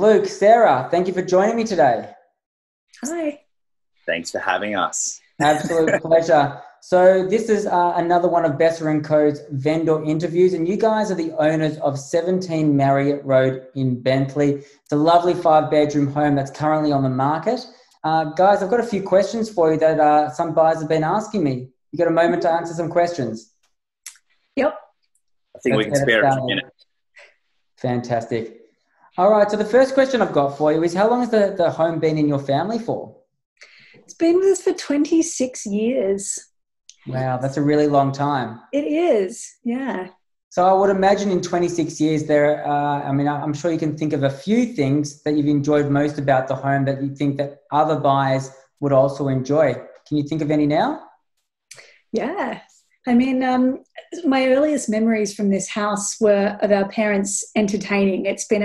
Luke, Sarah, thank you for joining me today. Hi. Thanks for having us. Absolute pleasure. So this is another one of Besser & Co.'s vendor interviews, and you guys are the owners of 17 Marriot Road in Bentleigh. It's a lovely 5-bedroom home that's currently on the market. Guys, I've got a few questions for you that some buyers have been asking me. You got a moment to answer some questions? Yep. I think we can spare a few minutes. Fantastic. All right, so the first question I've got for you is, how long has the home been in your family for? It's been with us for 26 years. Wow, that's a really long time. It is, yeah. So I would imagine in 26 years there, I'm sure you can think of a few things that you've enjoyed most about the home that you think that other buyers would also enjoy. Can you think of any now? Yeah. I mean, my earliest memories from this house were of our parents entertaining. It's been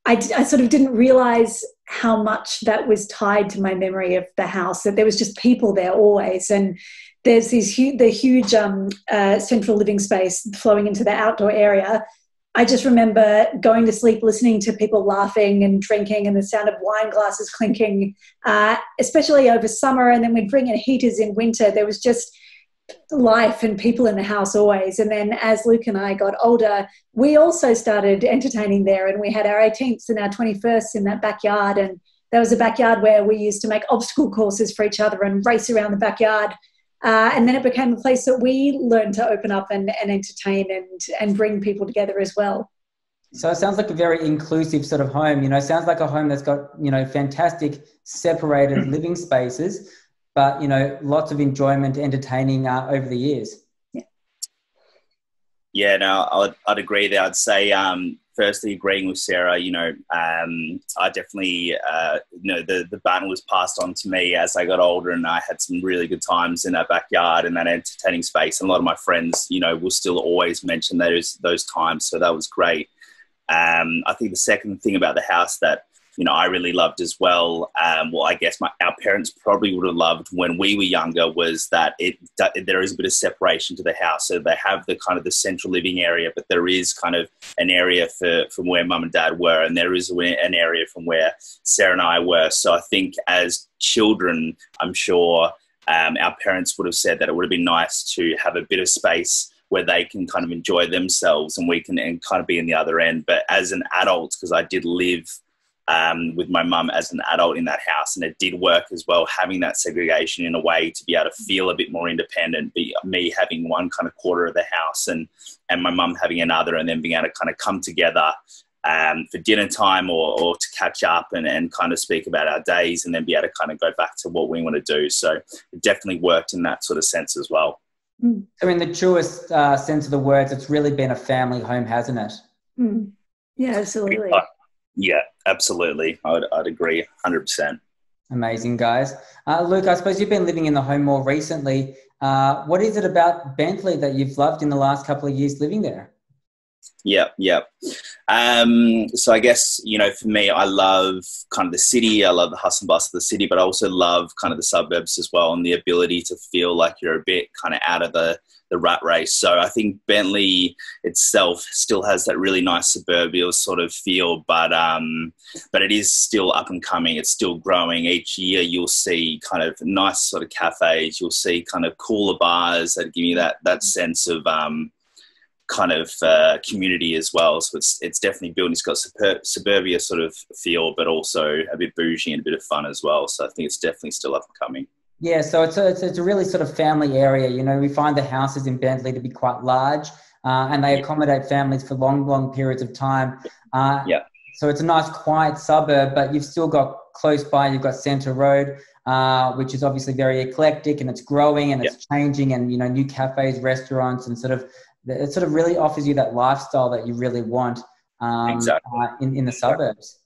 I sort of didn't realise how much that was tied to my memory of the house, that there was just people there always. And there's the huge central living space flowing into the outdoor area. I just remember going to sleep listening to people laughing and drinking and the sound of wine glasses clinking, especially over summer. And then we'd bring in heaters in winter. There was just life and people in the house always. And then as Luke and I got older, we also started entertaining there, and we had our 18th and our 21st in that backyard. And there was a backyard where we used to make obstacle courses for each other and race around the backyard. And then it became a place that we learned to open up and entertain and bring people together as well. So it sounds like a very inclusive sort of home. Sounds like a home that's got, fantastic separated living spaces, but, lots of enjoyment, entertaining over the years. Yeah, no, I'd agree there. I'd say, firstly, agreeing with Sarah, I definitely, the baton was passed on to me as I got older, and I had some really good times in that backyard and that entertaining space. And a lot of my friends, will still always mention those times. So that was great. I think the second thing about the house that, I really loved as well, I guess our parents probably would have loved when we were younger, was that there is a bit of separation to the house. So they have the kind of the central living area, but there is kind of an area from where mum and dad were, and there is an area from where Sarah and I were. So I think as children, I'm sure our parents would have said that it would have been nice to have a bit of space where they can kind of enjoy themselves and we can kind of be in the other end. But as an adult, because I did live with my mum as an adult in that house, and it did work as well, having that segregation in a way to be able to feel a bit more independent, me having one kind of quarter of the house and my mum having another, and then being able to kind of come together for dinner time or to catch up and kind of speak about our days, and then be able to kind of go back to what we want to do. So it definitely worked in that sort of sense as well. So in the truest sense of the words, it's really been a family home, hasn't it? Yeah, absolutely. Yeah, absolutely. I'd agree 100%. Amazing, guys. Luke, I suppose you've been living in the home more recently. What is it about Bentleigh that you've loved in the last couple of years living there? Yeah. So I guess, for me, I love kind of the city. I love the hustle and bustle of the city, but I also love kind of the suburbs as well, and the ability to feel like you're a bit kind of out of the rat race. So I think Bentleigh itself still has that really nice suburban sort of feel, but it is still up and coming. It's still growing. Each year you'll see kind of nice sort of cafes. You'll see kind of cooler bars that give you that sense of kind of community as well. So it's definitely built. It's got suburbia sort of feel, but also a bit bougie and a bit of fun as well. So I think it's definitely still up and coming. Yeah, so it's a really sort of family area. We find the houses in Bentleigh to be quite large, and they accommodate families for long periods of time. So it's a nice, quiet suburb, but you've still got close by, you've got Centre Road, which is obviously very eclectic, and it's growing and it's changing, and, new cafes, restaurants, and it sort of really offers you that lifestyle that you really want in the suburbs.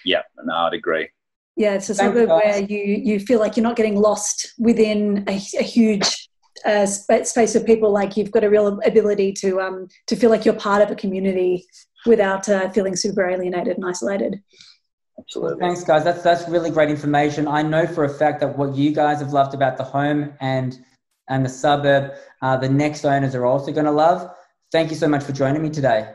Yeah, no, I'd agree. Yeah, it's a suburb where you feel like you're not getting lost within a huge space of people. Like, you've got a real ability to feel like you're part of a community without feeling super alienated and isolated. Absolutely. Well, thanks, guys. That's really great information. I know for a fact that what you guys have loved about the home and the suburb, the next owners are also going to love. Thank you so much for joining me today.